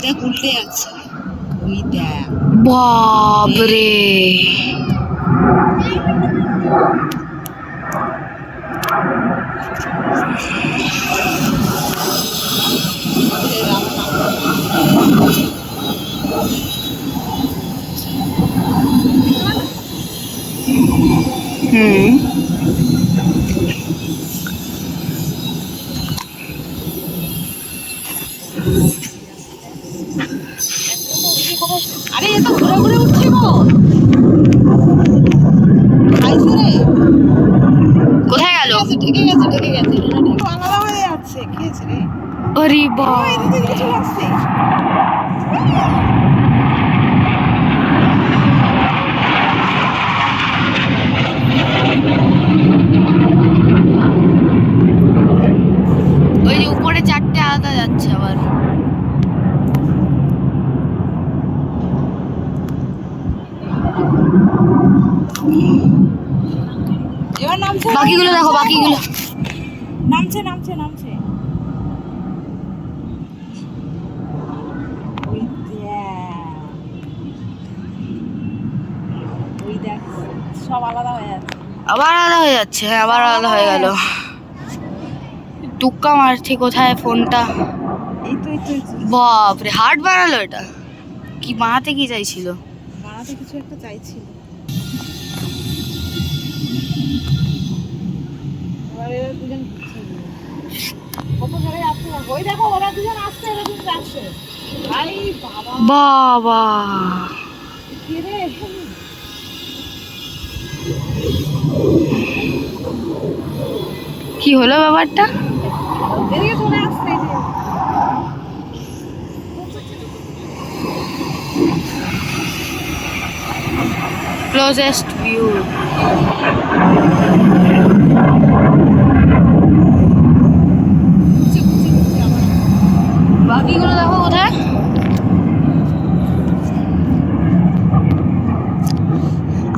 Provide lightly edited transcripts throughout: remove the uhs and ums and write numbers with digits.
দেখ উল্টে আছে, ওই দেখ। বাপরে আরে এ তো ঘুরে ঘুরে উঠছে গো। খাইছে রে, কোথায় গেল? ঢেকে গেছে ঢেকে গেছে, আলাদা হয়ে যাচ্ছে। খেয়েছে রে, আরে বাবা, এদিকে এদিকে চলে আসছে। ওই যে উপরে চারটে আলাদা যাচ্ছে আবার। এবার নামছে, বাকিগুলো দেখো, বাকিগুলো নামছে নামছে নামছে। ওই দেখ, ওই দেখ সব আলাদা হয়ে যাচ্ছে। আবার আলাদা হয়ে যাচ্ছে। হ্যাঁ, আবার আলাদা হয়ে গেল। টুক্কা মারছি কোথায় ফোনটা। এই তো এই তো বাপরে, হার্ট বানালো এটা। কি বানাতে কি চাইছিল? বানাতে কিছু একটা চাইছিল। এবার এরা দুজন কত ধরে যাচ্ছে। ওই দেখো ওরা দুজন আসছে, এরা দুজন যাচ্ছে। ভাই বাবা বাবা, কে রে? কি হলো ব্যাপারটা? এদিকে চলে আসছে এই যে। Closest view. বাকিগুলো দেখো কোথায়।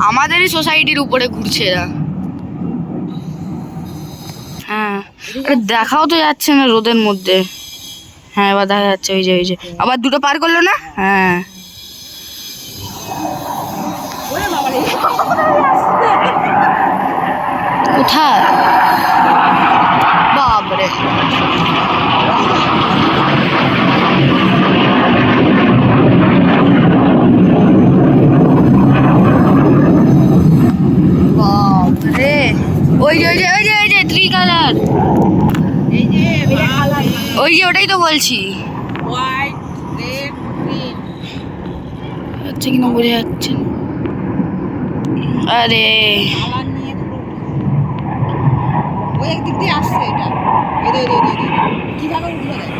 আমাদেরই সোসাইটির উপরে ঘুরছে এরা। হ্যাঁ, আরে দেখাও তো যাচ্ছে না রোদের মধ্যে। হ্যাঁ, এবার দেখা যাচ্ছে। ওই যে ওই যে আবার দুটো পার করলো না। হ্যাঁ, ওরে বাবা রে, কোথায়? বাপরে, বাপরে, ওই যে ওই যে ওই যে ওই যে থ্রি কালার। এই যে কালার, ওই যে ওটাই তো বলছি। White red green. হচ্ছে কিনা বোঝা যাচ্ছে না। আরে কালার নিয়ে পুরো ওই একদিক দিয়ে আসছে এটা। এই রে রে রে কিভাবে উঠবে দেখ।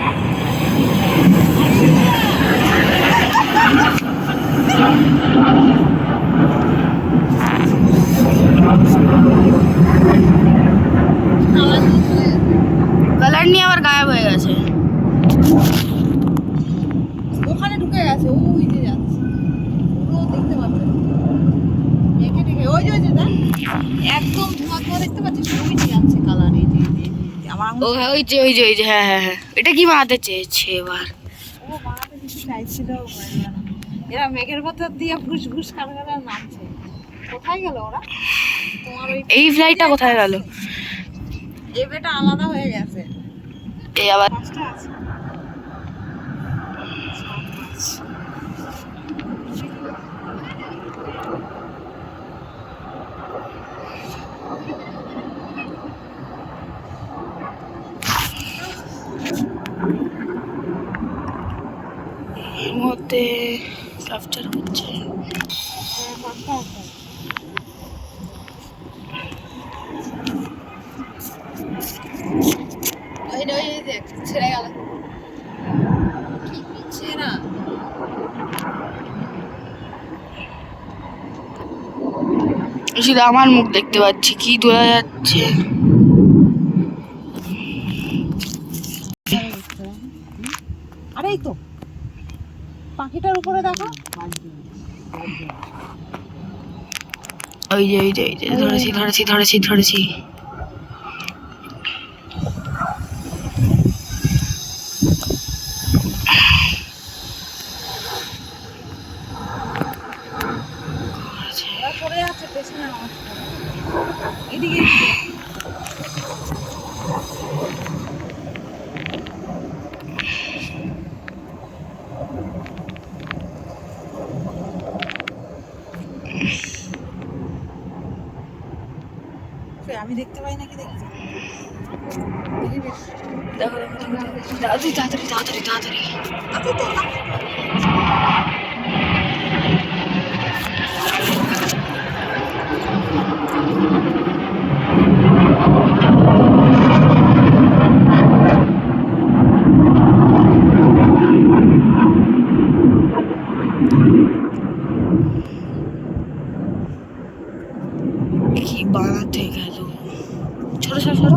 কালার নিয়ে আবার গায়েব হয়ে গেছে। ওখানে ঢুকে গেছে, ওই যে যাচ্ছে পুরো দেখতে পাচ্ছে। দেখে দেখে ওই যে দেখ, একদম ধোঁয়া ধোঁয়া দেখতে পাচ্ছিস, ওই যে যাচ্ছে কালার। এই যে আমার ও হ্যাঁ, ওই যে ওই যে ওই যে হ্যাঁ হ্যাঁ হ্যাঁ, এটা কি বানাতে চেয়েছে এবার? ও বানাতে কিছু চাইছিল, এরা মেঘের ভেতর দিয়ে ঘুষ ঘুষ কারখানা নামছে। কোথায় গেল ওরা? তোমার ওই এই ফ্লাইটটা কোথায় গেল? এই বেটা আলাদা হয়ে গেছে। এই আবার পাঁচটা আছে। এর মধ্যে ক্যাপচার হচ্ছে। পাঁচটা আছে। ওই ওই দেখ ছেড়ে গেল, কি পিছে না। শুধু আমার মুখ দেখতে পাচ্ছি, কি তোলা যাচ্ছে। আরে এই তো পাখিটার উপরে দেখো। ওই যে ওই যে ওই যে ধরেছি ধরেছি ধরেছি ধরেছি। দেখতে পাই নাকি দেখছি দেখো দেখো তাড়াতাড়ি তাড়াতাড়ি তাড়াতাড়ি তাড়াতাড়ি আচ্ছা তো কি বানাতে গেল ছোট ছোট ছোট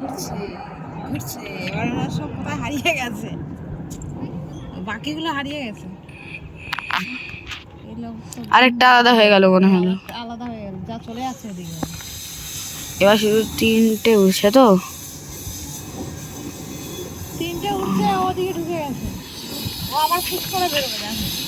ঘুরছে ঘুরছে এবার ওরা সব কোথায় হারিয়ে গেছে বাকিগুলো হারিয়ে গেছে এই লোক সব আরেকটা আলাদা হয়ে গেল মনে হলো আলাদা হয়ে গেল যা চলে যাচ্ছে ওদিকে এবার শুধু তিনটে উঠছে তো তিনটে উঠছে ওদিকে ঢুকে গেছে ও আবার ফুস করে বেরোবে দেখো